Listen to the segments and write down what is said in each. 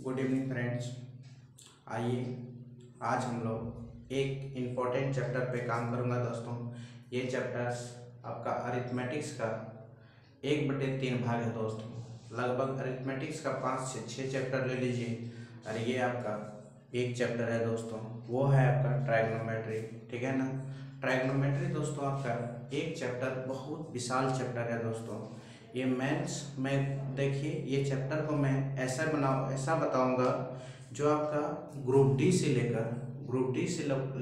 Good evening friends. आइए आज हम लोग एक इम्पोर्टेंट चैप्टर पे काम करूंगा दोस्तों। ये चैप्टर्स आपका अरिथमेटिक्स का 1/3 भाग है दोस्तों। लगभग अरिथमेटिक्स का 5 से 6 चैप्टर ले लीजिए और ये आपका एक चैप्टर है दोस्तों, वो है आपका ट्राइगोनोमेट्री। ठीक है ना। ट्राइगोनोमेट्री दोस्तों आपका एक चैप्टर बहुत विशाल चैप्टर है दोस्तों। ये मेंस में देखिए, ये चैप्टर को मैं ऐसा बताऊंगा जो आपका ग्रुप डी से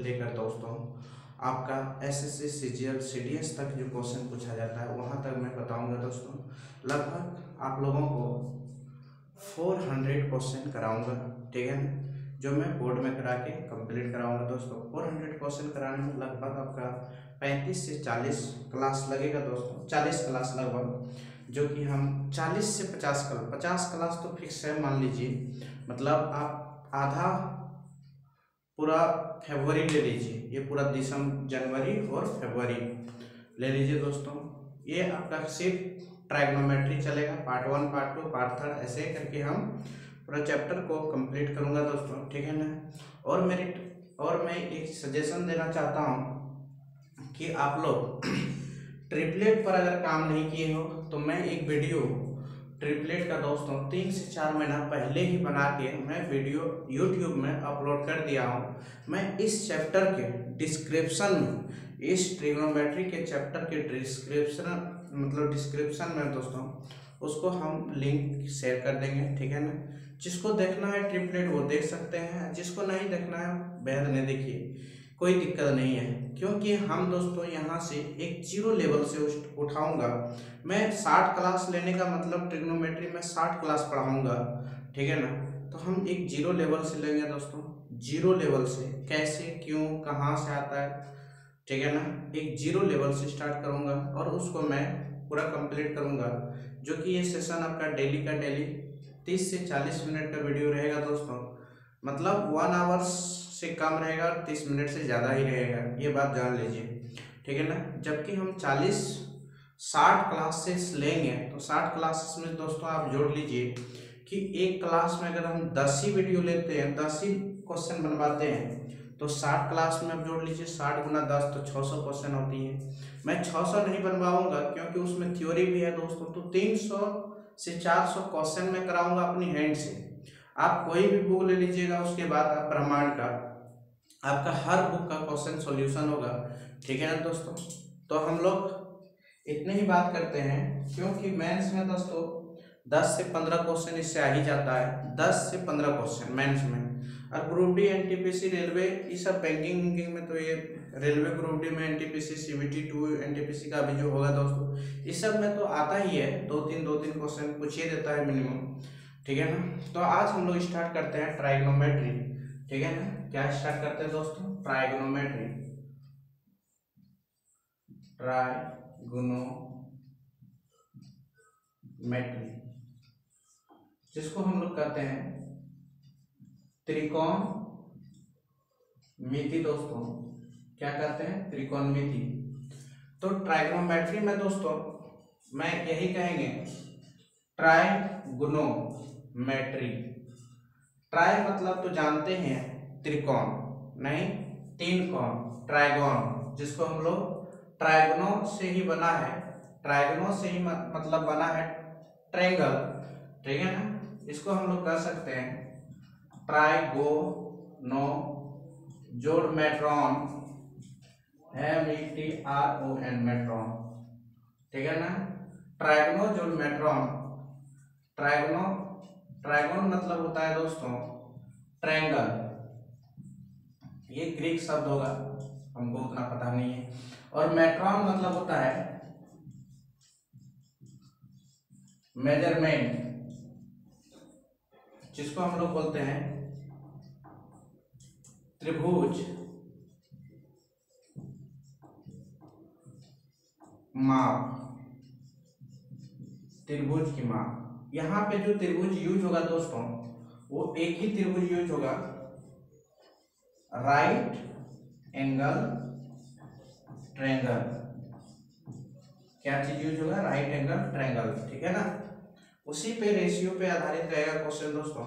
लेकर दोस्तों आपका एसएससी सीजीएल सीडीएस तक जो क्वेश्चन पूछा जाता है वहाँ तक मैं बताऊंगा दोस्तों। लगभग आप लोगों को 400 क्वेश्चन कराऊंगा। ठीक है ना, जो मैं बोर्ड में करा के कंप्लीट कराऊंगा दोस्तों। 400 क्वेश्चन कराने में लगभग आपका 35 से 40 क्लास लगेगा दोस्तों। 40 क्लास लगभग, जो कि हम 40 से 50 क्लास तो फिक्स है मान लीजिए। मतलब आप आधा पूरा फरवरी ले लीजिए, ये पूरा दिसंबर जनवरी और फरवरी ले लीजिए दोस्तों। ये आपका सिर्फ ट्राइगोनोमेट्री चलेगा, पार्ट 1 पार्ट 2 पार्ट 3 ऐसे करके हम पूरा चैप्टर को कंप्लीट करूंगा दोस्तों। ठीक है ना। और मैं एक सजेशन देना चाहता हूं कि आप लोग ट्रिपलेट पर अगर काम नहीं किए हो तो मैं एक वीडियो ट्रिपलेट का दोस्तों 3 से 4 महीना पहले ही बना के मैं वीडियो यूट्यूब में अपलोड कर दिया हूँ। मैं इस चैप्टर के डिस्क्रिप्शन में, इस ट्रिग्नोमेट्री के चैप्टर के डिस्क्रिप्शन में दोस्तों उसको हम लिंक शेयर कर देंगे। ठीक है ना। जिसको देखना है ट्रिपलेट वो देख सकते हैं, जिसको नहीं देखना है बेहद नहीं देखिए, कोई दिक्कत नहीं है। क्योंकि हम दोस्तों यहाँ से एक 0 लेवल से उठाऊंगा। मैं 60 क्लास लेने का मतलब ट्रिग्नोमेट्री में 60 क्लास पढ़ाऊंगा। ठीक है ना। तो हम एक 0 लेवल से लेंगे दोस्तों। 0 लेवल से कैसे, क्यों, कहाँ से आता है। ठीक है ना। एक 0 लेवल से स्टार्ट करूंगा और उसको मैं पूरा कंप्लीट करूंगा। जो कि ये सेशन आपका डेली का डेली 30 से 40 मिनट का वीडियो रहेगा दोस्तों। मतलब 1 आवर्स से कम रहेगा और 30 मिनट से ज़्यादा ही रहेगा, ये बात जान लीजिए। ठीक है ना। जबकि हम 60 क्लासेस लेंगे तो 60 क्लासेस में दोस्तों आप जोड़ लीजिए कि एक क्लास में अगर हम 10 ही वीडियो लेते हैं, 10 ही क्वेश्चन बनवाते हैं, तो 60 क्लास में आप जोड़ लीजिए 60 गुना 10 तो 600 क्वेश्चन होती है। मैं 600 नहीं बनवाऊंगा क्योंकि उसमें थ्योरी भी है दोस्तों। तो 300 से 400 क्वेश्चन में कराऊंगा अपनी हैंड से। आप कोई भी बुक ले लीजिएगा, उसके बाद आप ब्रह्मांड का आपका हर बुक का क्वेश्चन सॉल्यूशन होगा। ठीक है ना दोस्तों। तो हम लोग इतने ही बात करते हैं क्योंकि मेंस में दोस्तों 10 से 15 क्वेश्चन इससे आ ही जाता है। 10 से 15 क्वेश्चन मेंस में। और ग्रुप डी, एनटीपीसी, रेलवे, ये सब बैंकिंग में तो ये रेलवे ग्रुप डी में एनटीपीसी, सीबीटी 2 एनटीपीसी का भी जो होगा दोस्तों, इस सब में तो आता ही है। दो तीन क्वेश्चन पूछ ही देता है मिनिमम। ठीक है ना। तो आज हम लोग स्टार्ट करते हैं ट्राइगोनोमेट्री। ठीक है ना। क्या स्टार्ट करते हैं दोस्तों? ट्राइगोनोमेट्री। जिसको हम लोग कहते हैं त्रिकोणमिति दोस्तों। क्या कहते हैं? त्रिकोणमिति। तो ट्राइगोनोमेट्री में दोस्तों मैं यही कहेंगे ट्राइगोनोमेट्री। ट्राई मतलब तो जानते हैं त्रिकोण, नहीं 3 कोण, ट्राइगोन, जिसको हम लोग ट्राइगोनो से ही बना है। ट्राइगोनो से ही मतलब बना है ट्रायंगल। ठीक है ना। इसको हम लोग कह सकते हैं ट्राइगोनो जोड़ मेट्रॉन, METRON, मेट्रॉन। ठीक है ना। ट्राइगोनो जोड़ मेट्रॉन। ट्राइगोन मतलब होता है दोस्तों ट्रायंगल। ये ग्रीक शब्द होगा, हमको उतना पता नहीं है। और मेट्रॉन मतलब होता है मेजरमेंट, जिसको हम लोग बोलते हैं त्रिभुज माप, त्रिभुज की माप। यहाँ पे जो त्रिभुज यूज होगा दोस्तों वो एक ही त्रिभुज यूज होगा, राइट एंगल ट्रायंगल। क्या चीज यूज होगा? Right angle triangle. ठीक है ना। उसी पे रेशियो पे आधारित रहेगा क्वेश्चन दोस्तों।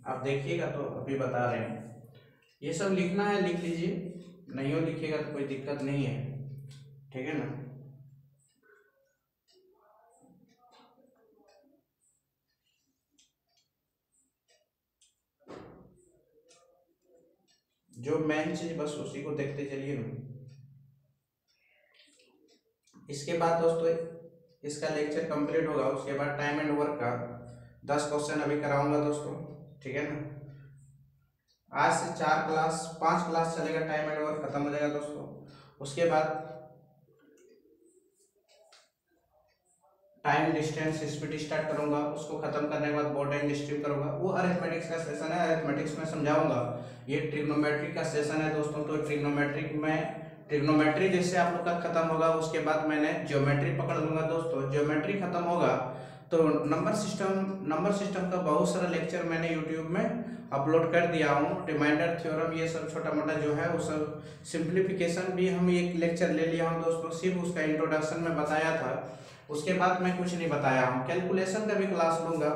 आप देखिएगा तो अभी बता रहे हैं। ये सब लिखना है लिख लीजिए, नहीं हो लिखिएगा तो कोई दिक्कत नहीं है, ठीक है ना। जो मेन चीज बस उसी को देखते चलिए ना। इसके बाद दोस्तों इसका लेक्चर कंप्लीट होगा, उसके बाद टाइम एंड वर्क का 10 क्वेश्चन अभी कराऊंगा दोस्तों, ठीक है ना। आज से 5 क्लास चलेगा, टाइम एंड वर्क खत्म हो जाएगा दोस्तों। उसके बाद टाइम डिस्टेंस स्पीड स्टार्ट करूंगा, उसको खत्म करने के बाद बोर्ड एंड स्ट्रीम करूंगा। वो अरिथमेटिक्स का सेशन है, अरिथमेटिक्स में समझाऊंगा। ये ट्रिग्नोमेट्री का सेशन है दोस्तों, तो ट्रिग्नोमेट्री जैसे आप लोग का खत्म होगा, उसके बाद मैंने ज्योमेट्री पकड़ लूंगा दोस्तों। ज्योमेट्री खत्म होगा तो नंबर सिस्टम का बहुत सारा लेक्चर मैंने यूट्यूब में अपलोड कर दिया हूँ। रिमाइंडर थ्योरम ये सब छोटा मोटा जो है वो सब, सिंप्लीफिकेशन भी हम एक लेक्चर ले लिया हूँ दोस्तों, सिर्फ उसका इंट्रोडक्शन में बताया था। उसके बाद मैं कुछ नहीं बताया हूँ। कैलकुलेशन का भी क्लास लूंगा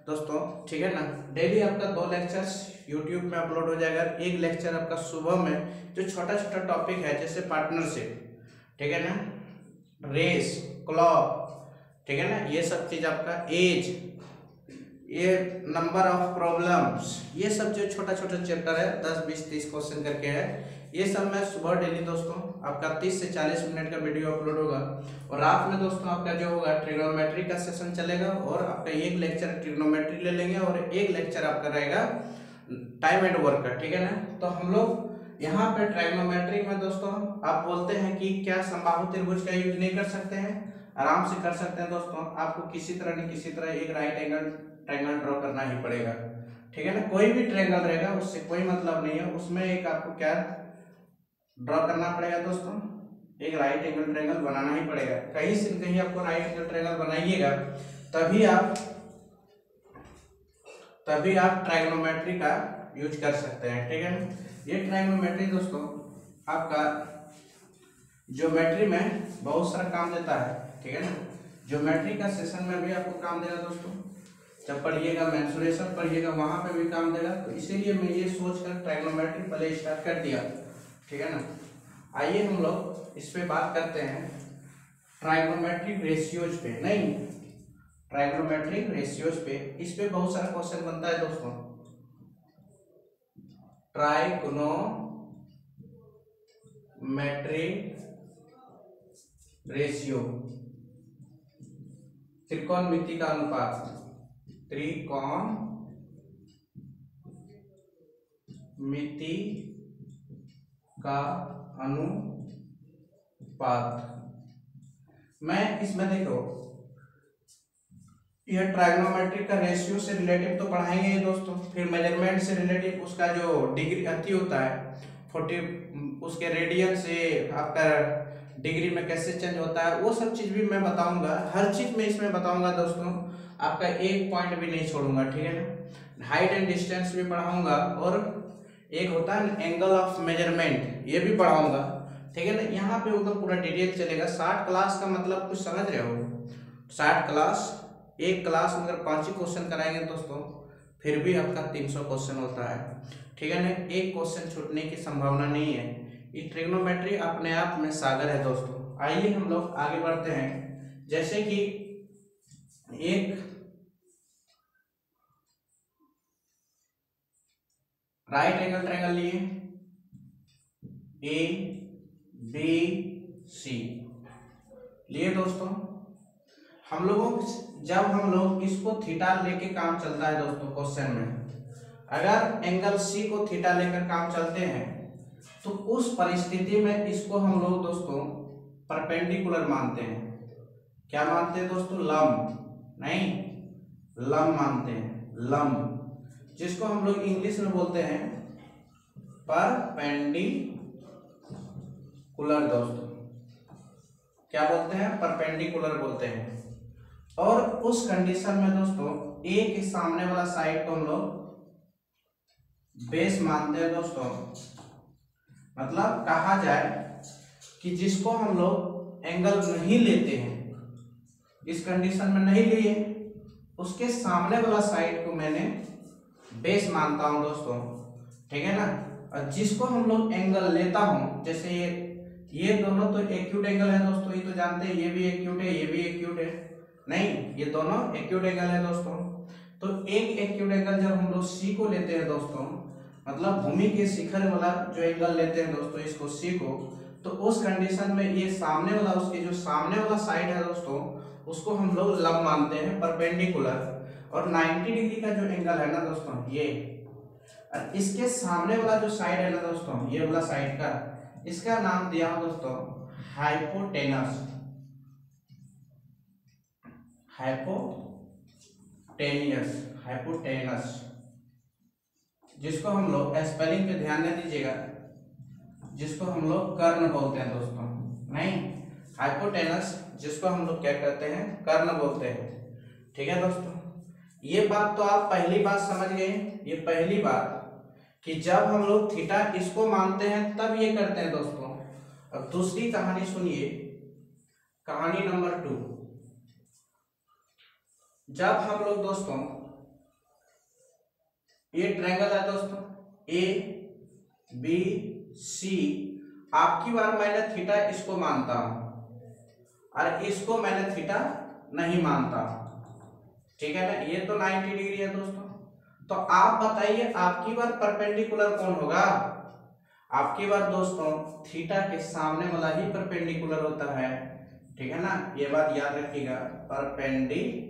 दोस्तों, ठीक है ना। डेली आपका 2 लेक्चर्स यूट्यूब में अपलोड हो जाएगा। एक लेक्चर आपका सुबह में जो छोटा छोटा टॉपिक है, जैसे पार्टनरशिप, ठीक है ना, रेस, क्लॉक, ठीक है ना, ये सब चीज आपका एज, ये नंबर ऑफ प्रॉब्लम्स, ये सब जो छोटा छोटा चैप्टर है 10 20 30 क्वेश्चन करके है, ये सब मैं सुबह डेली दोस्तों आपका 30 से 40 मिनट का वीडियो अपलोड होगा। और रात में दोस्तों आपका जो होगा ट्रिग्नोमेट्री का सेशन चलेगा, और आपका एक लेक्चर ट्रिग्नोमेट्री ले लेंगे और एक लेक्चर आपका रहेगा टाइम एंड वर्क का, ठीक है ना। तो हम लोग यहाँ पे ट्रिग्नोमेट्री में दोस्तों आप बोलते हैं कि क्या समबाहु त्रिभुज का यूज नहीं कर सकते हैं? आराम से कर सकते हैं दोस्तों। आपको किसी तरह न किसी तरह एक राइट एंगल ट्रायंगल ड्रॉ करना ही पड़ेगा, ठीक है ना। कोई भी ट्रायंगल रहेगा उससे कोई मतलब नहीं है, उसमें एक आपको क्या ड्रॉ करना पड़ेगा दोस्तों, एक राइट एंगल ट्रायंगल बनाना ही पड़ेगा। कहीं से कहीं आपको राइट एंगल ट्रायंगल बनाइएगा तभी आप ट्रायगोनोमेट्री का यूज कर सकते हैं, ठीक है ना। ये ट्रायगोनोमेट्री दोस्तों आपका ज्योमेट्री में बहुत सारा काम देता है, ठीक है ना। ज्योमेट्री का सेशन में भी आपको काम देगा दोस्तों, जब पढ़िएगा मेंसुरेशन पढ़िएगा वहां पे भी काम देगा। तो इसीलिए मैं ये सोचकर ट्रायगोनोमेट्री पहले स्टार्ट कर दिया, ठीक है ना। आइए हम लोग इस पे बात करते हैं ट्रायगोनोमेट्रिक रेशियोज पे, नहीं ट्रायगोनोमेट्रिक रेशियोज पे। इस पे बहुत सारा क्वेश्चन बनता है दोस्तों। ट्रायगोनोमेट्रिक रेशियो, त्रिकोणमिति का अनुपात, त्रिकोणमिति का अनुपात। मैं इसमें देखो यह ट्रायगोनोमेट्री का रेशियो से रिलेटिव तो पढ़ाएंगे ही दोस्तों, फिर मेजरमेंट से रिलेटिव उसका जो डिग्री अति होता है 40, उसके रेडियन से आपका डिग्री में कैसे चेंज होता है, वो सब चीज भी मैं बताऊंगा। हर चीज में इसमें बताऊंगा दोस्तों, आपका एक पॉइंट भी नहीं छोड़ूंगा, ठीक है ना। हाइट एंड डिस्टेंस भी पढ़ाऊंगा, और एक होता है एंगल ऑफ मेजरमेंट, ये भी पढ़ाऊंगा, ठीक है ना। यहाँ पे उधर पूरा डिटेल चलेगा। 60 क्लास का मतलब कुछ समझ रहे हो? 60 क्लास, एक क्लास में अगर 5 ही क्वेश्चन कराएंगे दोस्तों फिर भी आपका 300 क्वेश्चन होता है, ठीक है ना। एक क्वेश्चन छूटने की संभावना नहीं है। ये ट्रिग्नोमेट्री अपने आप में सागर है दोस्तों। आइए हम लोग आगे बढ़ते हैं। जैसे कि एक राइट एंगल ट्रायंगल लिए ABC लिए दोस्तों। जब हम लोग इसको थीटा लेके काम चलता है दोस्तों क्वेश्चन में, अगर एंगल C को थीटा लेकर काम चलते हैं तो उस परिस्थिति में इसको हम लोग दोस्तों परपेंडिकुलर मानते हैं। क्या मानते हैं दोस्तों? लंब, नहीं लंब मानते हैं, लंब, जिसको हम लोग इंग्लिश में बोलते हैं परपेंडिकुलर दोस्तों। क्या बोलते हैं? परपेंडिकुलर बोलते हैं। और उस कंडीशन में दोस्तों ए के सामने वाला साइड को हम लोग बेस मानते हैं दोस्तों। मतलब कहा जाए कि जिसको हम लोग एंगल नहीं लेते हैं, इस कंडीशन में नहीं लिए, उसके सामने वाला साइड को मैंने बेस मानता हूं दोस्तों, ठीक है ना। और जिसको हम लोग एंगल लेता हूं, जैसे ये दोनों तो एक्यूट एंगल है दोस्तों, ये तो जानते हैं, ये भी एक्यूट है, ये भी एक्यूट है, नहीं ये दोनों एक्यूट एंगल है दोस्तों। तो एक एक्यूट एंगल जब हम लोग सी को लेते हैं दोस्तों, मतलब भूमि के शिखर वाला जो एंगल लेते हैं दोस्तों, इसको सी को, तो उस कंडीशन में ये सामने वाला, उसके जो सामने वाला साइड है दोस्तों, उसको हम लोग लंब मानते हैं, परपेंडिकुलर। और 90 डिग्री का जो एंगल है ना दोस्तों ये, और इसके सामने वाला जो साइड है ना दोस्तों, ये वाला साइड का, इसका नाम दिया हूं दोस्तों हाइपोटेनस। हाइपोटेनस, जिसको हम लोग स्पेलिंग पे ध्यान न दीजिएगा, जिसको हम लोग कर्ण बोलते हैं दोस्तों, नहीं हाइपोटेनस, जिसको हम लोग क्या कहते हैं, कर्ण बोलते हैं, ठीक है दोस्तों। ये बात तो आप पहली बात समझ गए, ये पहली बात कि जब हम लोग थीटा इसको मानते हैं तब ये करते हैं दोस्तों। अब दूसरी कहानी सुनिए, कहानी नंबर 2। जब हम लोग दोस्तों, ये ट्रायंगल है दोस्तों ए बी सी, आपकी बार मैंने थीटा इसको मानता हूं और इसको मैंने थीटा नहीं मानता, ठीक है ना। ये तो 90 डिग्री है दोस्तों, तो आप बताइए आपकी बार परपेंडिकुलर कौन होगा? आपकी बार दोस्तों थीटा के सामने वाला ही परपेंडिकुलर होता है, ठीक है ना, ये बात याद रखिएगा, परपेंडिकुलर।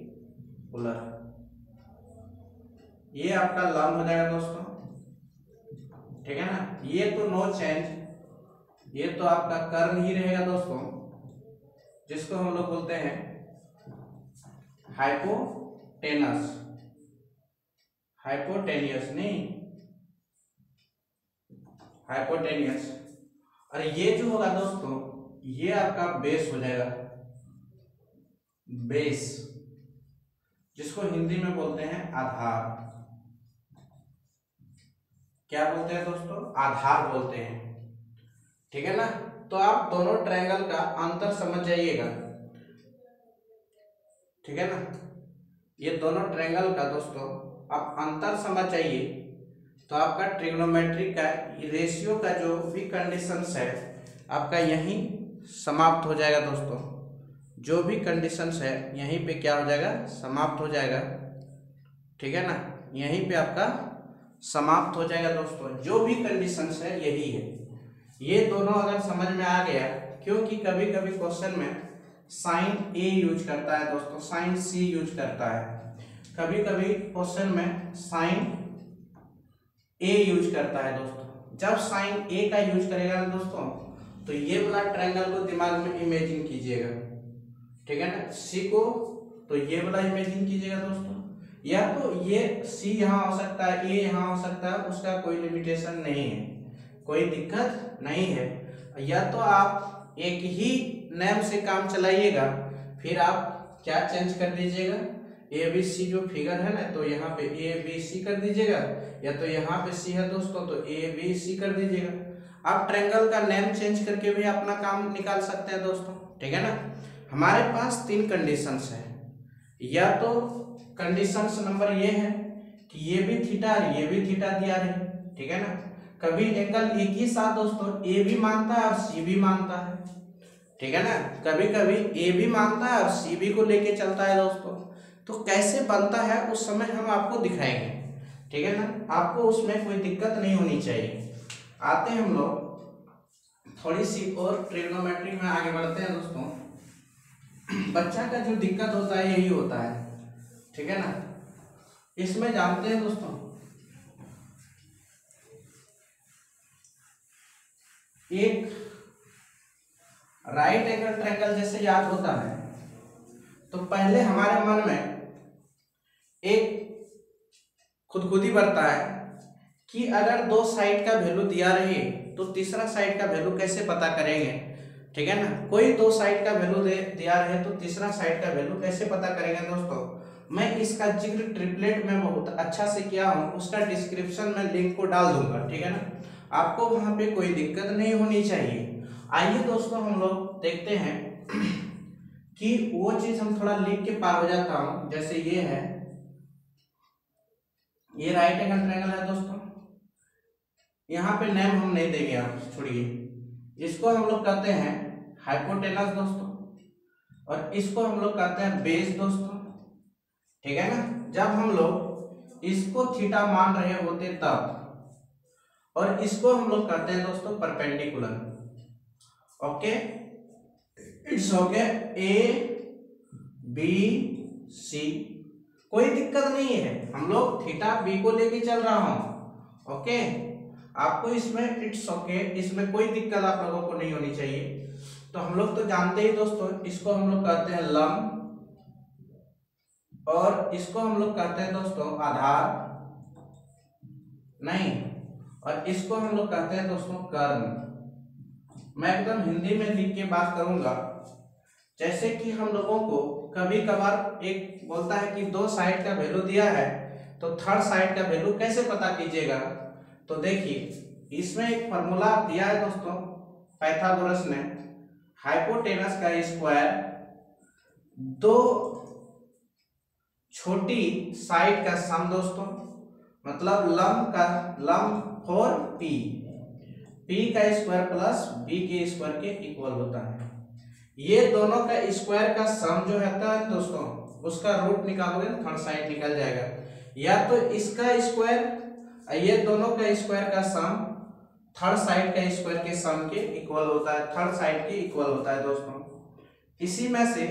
ये आपका लंब हो जाएगा दोस्तों, ठीक है ना। ये तो नो चेंज, ये तो आपका कर्ण ही रहेगा दोस्तों, जिसको हम लोग बोलते हैं हाइपोटेनस, हाइपोटेनियस नहीं, हाइपोटेनियस। और ये जो होगा दोस्तों, ये आपका बेस हो जाएगा, बेस, जिसको हिंदी में बोलते हैं आधार। क्या बोलते हैं दोस्तों? आधार बोलते हैं, ठीक है ना। तो आप दोनों ट्रायंगल का अंतर समझ जाइएगा, ठीक है ना। ये दोनों ट्रायंगल का दोस्तों आप अंतर समझ जाइए, तो आपका ट्रिग्नोमेट्री का रेशियो का जो भी कंडीशंस है आपका यहीं समाप्त हो जाएगा दोस्तों। जो भी कंडीशंस है यहीं पे क्या हो जाएगा, समाप्त हो जाएगा, ठीक है ना। यहीं पे आपका समाप्त हो जाएगा दोस्तों, जो भी कंडीशंस है यही है। ये दोनों अगर समझ में आ गया, क्योंकि कभी कभी क्वेश्चन में साइन ए यूज करता है दोस्तों, साइन सी यूज करता है, कभी कभी क्वेश्चन में साइन ए यूज करता है दोस्तों। जब साइन ए का यूज करेगा ना दोस्तों, तो ये वाला ट्रायंगल को दिमाग में इमेजिन कीजिएगा, ठीक है ना। सी को तो ये वाला इमेजिन कीजिएगा दोस्तों, या तो ये सी यहाँ हो सकता है, ए यहाँ हो सकता है, उसका कोई लिमिटेशन नहीं है, कोई दिक्कत नहीं है। या तो आप एक ही नेम से काम चलाइएगा, फिर आप क्या चेंज कर दीजिएगा, ए बी सी जो फिगर है ना, तो यहाँ पे ए बी सी कर दीजिएगा, या तो यहाँ पे सी है दोस्तों तो ए बी सी कर दीजिएगा। आप ट्रायंगल का नेम चेंज करके भी अपना काम निकाल सकते हैं दोस्तों, ठीक है ना। हमारे पास 3 कंडीशंस है, या तो कंडीशंस नंबर ये है कि ये भी थीटा और ये भी थीटा दिया रहे, ठीक है ना। कभी एंगल एक ही साथ दोस्तों ए भी मानता है और सी भी मानता है, ठीक है ना। कभी कभी ए भी मानता है और सी भी को लेके चलता है दोस्तों। तो कैसे बनता है उस समय हम आपको दिखाएंगे, ठीक है ना। आपको उसमें कोई दिक्कत नहीं होनी चाहिए। आते हैं हम लोग थोड़ी सी और ट्रिग्नोमेट्री में आगे बढ़ते हैं दोस्तों। बच्चा का जो दिक्कत होता है यही होता है, ठीक है ना। इसमें जानते हैं दोस्तों, एक राइट एंगल ट्रायंगल जैसे याद होता है, तो पहले हमारे मन में एक खुदखुदी बढ़ता है कि अगर 2 साइड का वैल्यू दिया रहे तो तीसरा साइड का वैल्यू कैसे पता करेंगे, ठीक है ना। कोई 2 साइड का वैल्यू दिया रहे तो तीसरा साइड का वैल्यू कैसे पता करेंगे दोस्तों। मैं इसका जिक्र ट्रिपलेट में बहुत अच्छा से किया हूँ, उसका डिस्क्रिप्शन में लिंक को डाल दूंगा, ठीक है ना। आपको वहां पे कोई दिक्कत नहीं होनी चाहिए। आइए दोस्तों हम लोग देखते हैं कि वो चीज हम थोड़ा लिख के पार हो जाता हूं। जैसे ये है, ये राइट एंगल ट्रायंगल है दोस्तों। यहाँ पे नेम हम नहीं देंगे, आप छोड़िए। इसको हम लोग कहते हैं हाइपोटेनस दोस्तों, और इसको हम लोग कहते हैं बेस दोस्तों, ठीक है ना। जब हम लोग इसको थीटा मान रहे होते तब, और इसको हम लोग कहते हैं दोस्तों perpendicular. Okay, it's okay, A B C, कोई दिक्कत नहीं है, हम लोग थीटा बी को लेके चल रहा हूं। ओके, आपको इसमें इट्स ओके, इसमें कोई दिक्कत आप लोगों को नहीं होनी चाहिए। तो हम लोग तो जानते ही दोस्तों, इसको हम लोग कहते हैं लंब, और इसको हम लोग कहते हैं दोस्तों आधार, नहीं, और इसको हम लोग कहते हैं दोस्तों कर्म। मैं एकदम हिंदी में लिख के बात करूंगा। जैसे कि हम लोगों को कभी कभार एक बोलता है कि दो साइड का वैल्यू दिया है, तो थर्ड साइड का वैल्यू कैसे पता कीजिएगा। तो देखिए, इसमें एक फॉर्मूला दिया है दोस्तों पाइथागोरस ने, हाइपोटेनस का स्क्वायर दो छोटी साइड का सम दोस्तों, मतलब लंब फॉर पी का स्क्वायर प्लस बी के स्क्वायर के इक्वल होता है। ये दोनों का स्क्वायर का सम जो रहता है दोस्तों, उसका रूट निकालोगे तो थर्ड साइड निकल जाएगा। या तो इसका स्क्वायर, ये दोनों का स्क्वायर का सम थर्ड साइड का स्क्वायर के सम के इक्वल होता है, थर्ड साइड के इक्वल होता है दोस्तों। इसी में से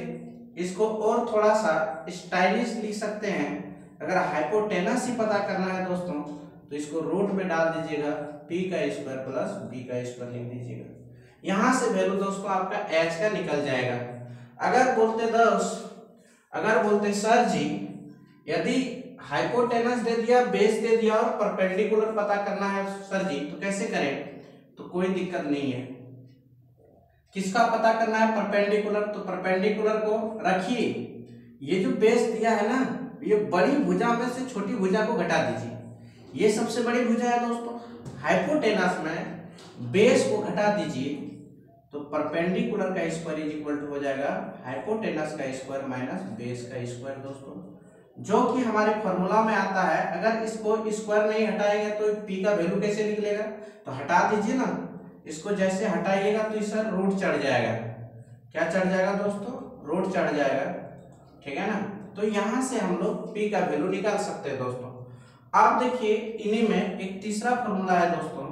इसको और थोड़ा सा स्टाइलिश लिख सकते हैं। अगर हाइपोटेनस ही पता करना है दोस्तों, तो इसको रूट में डाल दीजिएगा, पी का स्क्वायर प्लस बी का स्क्वायर लिख दीजिएगा। यहां से वैल्यू दोस्तों आपका एच का निकल जाएगा। अगर बोलते सर जी, यदि हाइपोटेनस दे दिया, बेस दे दिया और परपेंडिकुलर पता करना है सर जी, तो कैसे करें? तो कोई दिक्कत नहीं है। किसका पता करना है? परपेंडिकुलर। तो परपेंडिकुलर को रखिए, ये जो बेस दिया है ना, ये बड़ी भुजा में से छोटी भुजा को घटा दीजिए। ये सबसे बड़ी भुजा है दोस्तों, हाइपोटेनस में बेस को घटा दीजिए, तो परपेंडिकुलर का स्क्वायर इज इक्वल टू हो जाएगा हाइपोटेनस का स्क्वायर माइनस बेस का स्क्वायर दोस्तों, जो कि हमारे फॉर्मूला में आता है। अगर इसको स्क्वायर नहीं हटाएंगे तो पी का वैल्यू कैसे निकलेगा? तो हटा दीजिए ना, इसको जैसे हटाइएगा तो इसका रूट चढ़ जाएगा। क्या चढ़ जाएगा दोस्तों? रूट चढ़ जाएगा, ठीक है ना। तो यहां से हम लोग पी का वैल्यू निकाल सकते हैं दोस्तों। आप देखिए, इन्हीं में एक तीसरा फॉर्मूला है दोस्तों,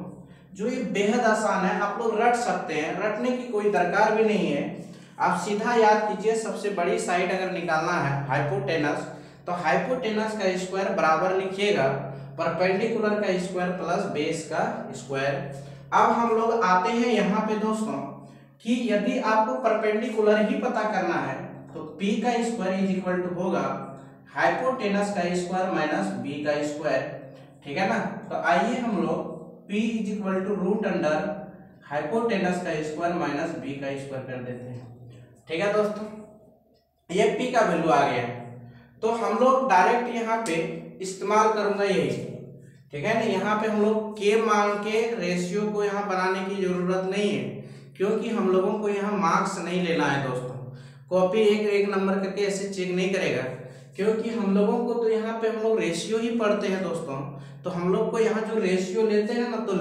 जो ये बेहद आसान है, आप लोग रट सकते हैं, रटने की कोई दरकार भी नहीं है। आप सीधा याद कीजिए, सबसे बड़ी साइड अगर निकालना है हाइपोटेनस, तो हाइपोटेनस का स्क्वायर बराबर लिखिएगा परपेंडिकुलर का स्क्वायर प्लस बेस का स्क्वायर। अब हम लोग आते हैं यहाँ पे दोस्तों कि यदि आपको परपेंडिकुलर ही पता करना है, तो पी का स्क्वायर इज इक्वल टू होगा हाइपोटेनस का स्क्वायर माइनस बी का स्क्वायर, ठीक है ना। तो आइए हम लोग P is equal to root under hypotenuse का स्क्वायर माइनस बी का स्क्वायर कर देते हैं, ठीक है दोस्तों। ये P का वैल्यू आ गया, तो हम लोग डायरेक्ट यहाँ पे इस्तेमाल करूंगा यही, ठीक है ना। यहाँ पे हम लोग K मान के रेशियो को यहाँ बनाने की जरूरत नहीं है, क्योंकि हम लोगों को यहाँ मार्क्स नहीं लेना है दोस्तों। कॉपी एक नंबर करके ऐसे चेक नहीं करेगा, क्योंकि हम लोगों को तो यहाँ पे हम लोग रेशियो ही पढ़ते हैं दोस्तों। तो हम लोग को यहाँ जो रेशियो लेते हैं ना, तो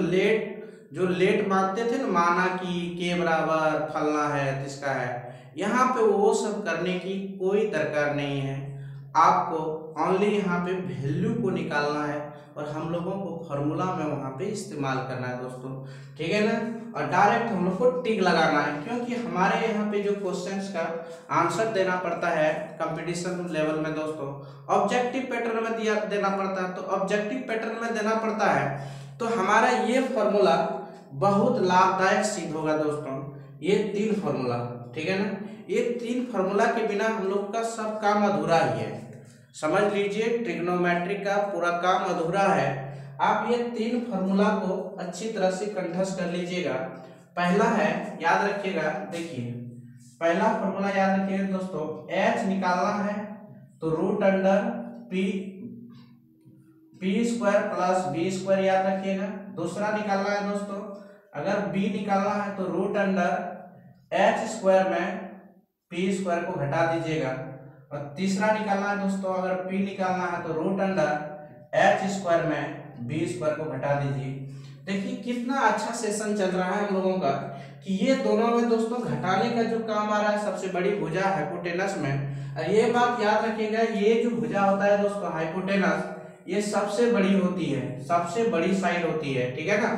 लेट मानते थे ना, माना कि के बराबर फलना है तिसका है, यहाँ पे वो सब करने की कोई दरकार नहीं है। आपको ओनली यहाँ पे वैल्यू को निकालना है, और हम लोगों को फॉर्मूला में वहाँ पे इस्तेमाल करना है दोस्तों, ठीक है ना। और डायरेक्ट हम लोग को टिक लगाना है, क्योंकि हमारे यहाँ पे जो क्वेश्चंस का आंसर देना पड़ता है कंपटीशन लेवल में दोस्तों, ऑब्जेक्टिव पैटर्न में देना पड़ता है। तो ऑब्जेक्टिव पैटर्न में देना पड़ता है, तो हमारा ये फॉर्मूला बहुत लाभदायक सिद्ध होगा दोस्तों। ये 3 फॉर्मूला, ठीक है ना, ये 3 फॉर्मूला के बिना हम लोग का सब काम अधूरा ही है। समझ लीजिए, ट्रिग्नोमेट्री का पूरा काम अधूरा है। आप ये 3 फॉर्मूला को अच्छी तरह से कंठस्थ कर लीजिएगा। पहला है, याद रखिएगा, देखिए पहला फॉर्मूला याद रखिएगा दोस्तों, h निकालना है तो root under P square plus B square याद रखिएगा। दूसरा निकालना है दोस्तों, अगर b निकालना है तो रूट अंडर h स्क्वायर में पी स्क्वायर को घटा दीजिएगा। और तीसरा निकालना है दोस्तों, अगर p निकालना है तो रूट अंडर एच स्क्वायर में बी स्क्वायर को घटा दीजिए। देखिए कितना अच्छा सेशन चल रहा है हम लोगों का कि ये दोनों में दोस्तों घटाने का जो काम आ रहा है, सबसे बड़ी भुजा हाइपोटेनस में। और ये बात याद रखिएगा, ये जो भुजा होता है दोस्तों हाइपोटेनस, ये सबसे बड़ी होती है, सबसे बड़ी साइड होती है, ठीक है ना।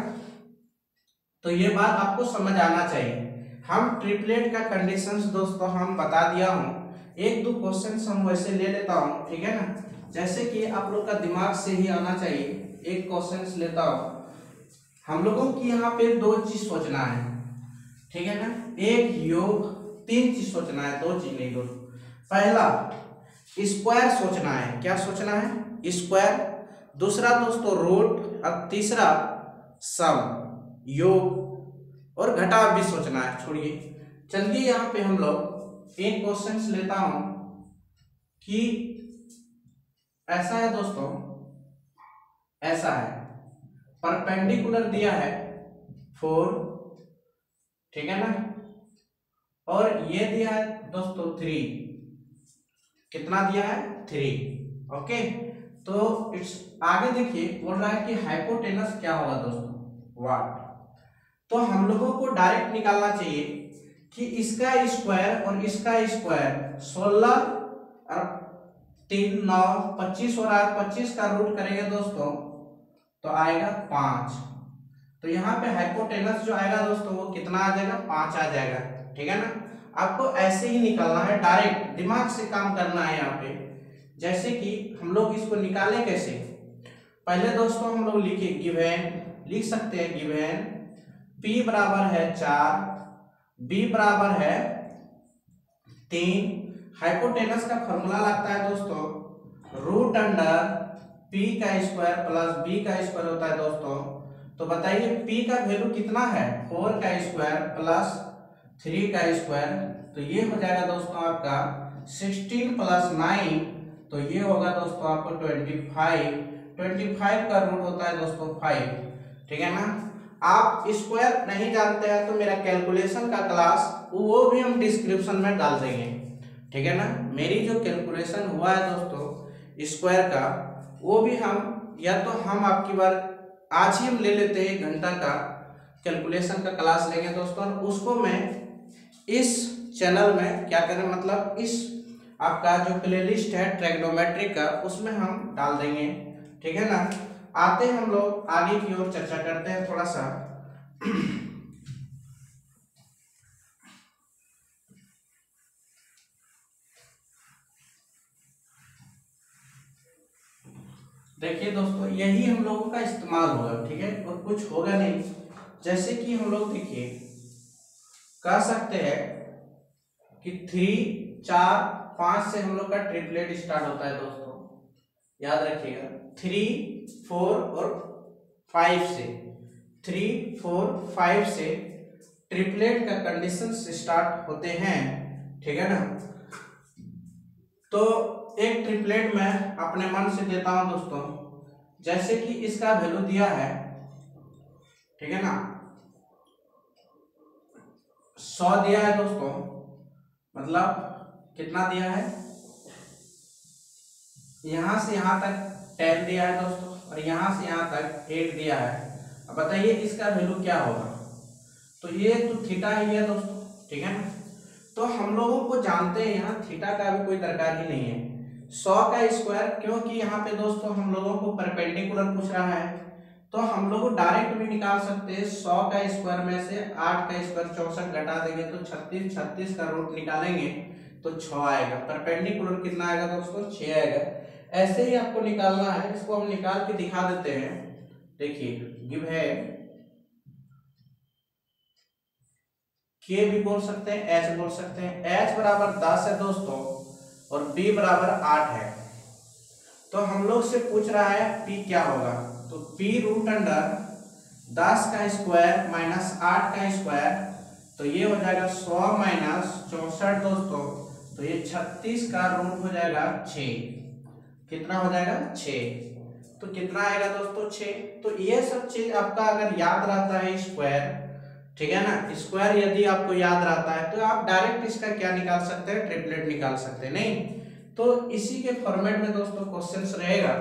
तो ये बात आपको समझ आना चाहिए। हम ट्रिपलेट का कंडीशंस दोस्तों हम बता दिया हूँ, एक दो क्वेश्चंस हम वैसे ले लेता हूँ, ठीक है ना, जैसे कि आप लोग का दिमाग से ही आना चाहिए। एक क्वेश्चंस लेता हूँ, हम लोगों की यहाँ पे दो चीज सोचना है, ठीक है ना, एक योग, तीन चीज सोचना है, दो चीज नहीं दोस्तों। पहला स्क्वायर सोचना है, क्या सोचना है, स्क्वायर। दूसरा दोस्तों रूट, और तीसरा सम, योग और घटाव भी सोचना है। छोड़िए, चलिए यहाँ पे हम लोग एक क्वेश्चंस लेता हूं कि ऐसा है दोस्तों, ऐसा है, परपेंडिकुलर दिया है 4, ठीक है ना, और ये दिया है दोस्तों 3, कितना दिया है 3, ओके। तो इट्स आगे देखिए बोल रहा है कि हाइपोटेनस क्या होगा दोस्तों, वाट। तो हम लोगों को डायरेक्ट निकालना चाहिए कि इसका स्क्वायर और इसका स्क्वायर 16 और 3 9 25 और 25 का रूट करेंगे दोस्तों तो आएगा 5। तो यहाँ पे हाइपोटेनस जो आएगा दोस्तों वो कितना आ जाएगा, 5 आ जाएगा, ठीक है ना। आपको ऐसे ही निकालना है, डायरेक्ट दिमाग से काम करना है यहाँ पे। जैसे कि हम लोग इसको निकालें कैसे, पहले दोस्तों हम लोग लिखे गिवन, लिख सकते हैं गिवन P बराबर है 4, B बराबर है 3। हाइपोटेनस का फॉर्मूला लगता है दोस्तों रूट अंडर P का स्क्वायर प्लस B का स्क्वायर होता है दोस्तों। तो बताइए P का वैल्यू कितना है, 4 का स्क्वायर प्लस 3 का स्क्वायर, तो ये हो जाएगा दोस्तों आपका 16 प्लस 9, तो ये होगा दोस्तों आपको 25 का रूट होता है दोस्तों 5, ठीक है ना। आप स्क्वायर नहीं जानते हैं तो मेरा कैलकुलेशन का क्लास वो भी हम डिस्क्रिप्शन में डाल देंगे, ठीक है ना। मेरी जो कैलकुलेशन हुआ है दोस्तों स्क्वायर का, वो भी हम, या तो हम आपकी बार आज ही हम ले लेते हैं 1 घंटा का कैलकुलेशन का क्लास लेंगे दोस्तों, उसको मैं इस चैनल में क्या करें, मतलब इस आपका जो प्लेलिस्ट है ट्रिग्नोमेट्री का उसमें हम डाल देंगे, ठीक है ना। आते हैं हम लोग आगे की ओर चर्चा करते हैं थोड़ा सा। देखिए दोस्तों यही हम लोगों का इस्तेमाल होगा, ठीक है, और कुछ होगा नहीं। जैसे कि हम लोग देखिए कह सकते हैं कि 3 4 5 से हम लोग का ट्रिपलेट स्टार्ट होता है दोस्तों, याद रखिएगा 3 4 और 5 से, 3 4 5 से ट्रिपलेट का कंडीशन स्टार्ट होते हैं, ठीक है ना। तो एक ट्रिपलेट मैं अपने मन से देता हूं दोस्तों, जैसे कि इसका वैल्यू दिया है, ठीक है ना, 100 दिया है दोस्तों, मतलब कितना दिया है, यहां से यहां तक 10 दिया है दोस्तों, और यहां से यहां तक 8 दिया है। अब बताइए इसका वैल्यू क्या होगा, तो ये तो थीटा ही है दोस्तों, ठीक है ना। तो हम लोगों को जानते हैं यहाँ थीटा का भी कोई दरकार ही नहीं है, 100 का स्क्वायर, क्योंकि यहाँ पे दोस्तों हम लोगों को परपेंडिकुलर पूछ रहा है, तो हम लोग डायरेक्ट भी निकाल सकते हैं। 100 का स्क्वायर में से 8 का स्क्वायर 64 घटा देंगे तो 36, 36 का रूट निकालेंगे तो 6 आएगा। परपेंडिकुलर कितना आएगा दोस्तों, 6 आएगा। ऐसे ही आपको निकालना है, इसको हम निकाल के दिखा देते हैं। देखिए गिव है के भी बोल सकते हैं, एच बोल सकते हैं। एच बराबर 10 है दोस्तों और बी बराबर 8 है। तो हम लोग से पूछ रहा है पी क्या होगा, तो पी रूट अंडर 10 का स्क्वायर माइनस 8 का स्क्वायर, तो ये हो जाएगा 100 माइनस 64 दोस्तों, तो ये 36 का रूट हो जाएगा 6। कितना हो जाएगा 6, तो कितना आएगा दोस्तों 6। तो ये सब चीज आपका अगर याद रहता है स्क्वायर, ठीक है ना, स्क्वायर यदि आपको याद रहता है तो आप डायरेक्ट इसका क्या निकाल सकते हैं, ट्रिपलेट निकाल सकते हैं। नहीं तो इसी के फॉर्मेट में दोस्तों क्वेश्चंस रहेगा,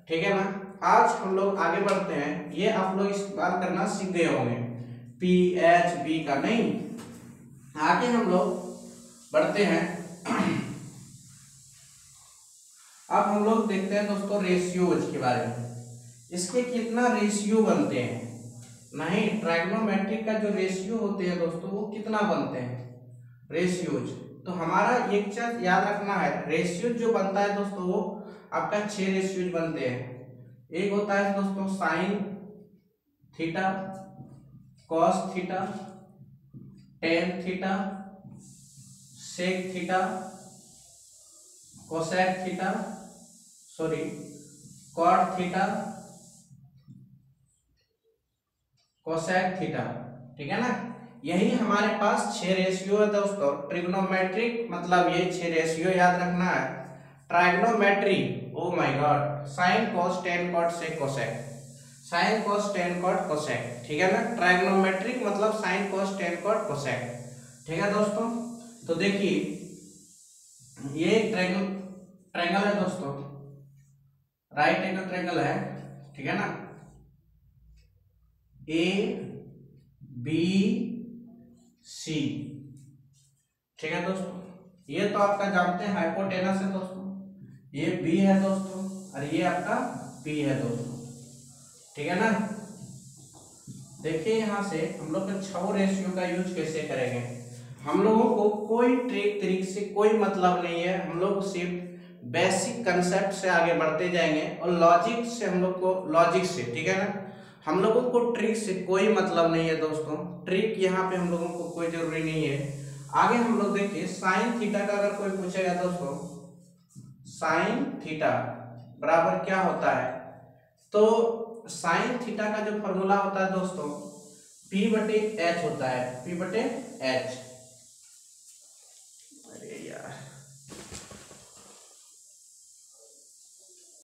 ठीक है ना। आज हम लोग आगे बढ़ते हैं, ये आप लोग इस्तेमाल करना सीख गए होंगे पी एच बी का, नहीं आगे हम लोग बढ़ते हैं। अब हम लोग देखते हैं दोस्तों रेशियोज के बारे में, इसके कितना रेशियो बनते हैं, नहीं ट्राइग्नोमेट्रिक का जो रेशियो होते हैं दोस्तों वो कितना बनते हैं रेशियोज। तो हमारा एक चीज याद रखना है, रेशियो जो बनता है दोस्तों वो आपका 6 रेशियोज बनते हैं। एक होता है दोस्तों sine theta, cos theta, tan theta, sec theta, cosec theta, sorry cot theta, cosec theta, ठीक है ना। यही हमारे पास 6 रेशियो है दोस्तों। ट्रिग्नोमेट्रिक मतलब ये 6 रेशियो याद रखना है। Trigonometry, oh my God, sine cos tan cot sec cosec, sine cos tan cot cosec, ठीक है ना। ट्राइग्नोमेट्रिक मतलब sine cos tan cot cosec, ठीक है दोस्तों। तो देखिए ये ट्रायंगल है दोस्तों, राइट एंगल ट्रायंगल है, ठीक है ना। ए बी सी, ठीक है दोस्तों। ये तो आपका जानते हैं हाइपोटेनस है दोस्तों, ये बी है दोस्तों और ये आपका बी है दोस्तों, ठीक है ना। देखिए यहां से हम लोग 6 रेशियो का यूज कैसे करेंगे। हम लोगों को कोई ट्रिक से कोई मतलब नहीं है, हम लोग सिर्फ बेसिक कंसेप्ट से आगे बढ़ते जाएंगे और लॉजिक से हम लोग को, लॉजिक से, ठीक है ना। हम लोगों को ट्रिक से कोई मतलब नहीं है दोस्तों, ट्रिक यहाँ पे हम लोगों को कोई जरूरी नहीं है। आगे हम लोग देखिए साइन थीटा का अगर कोई पूछेगा दोस्तों, साइन थीटा बराबर क्या होता है, तो साइन थीटा का जो फॉर्मूला होता है दोस्तों P बटे H होता है, P बटे H। अरे यार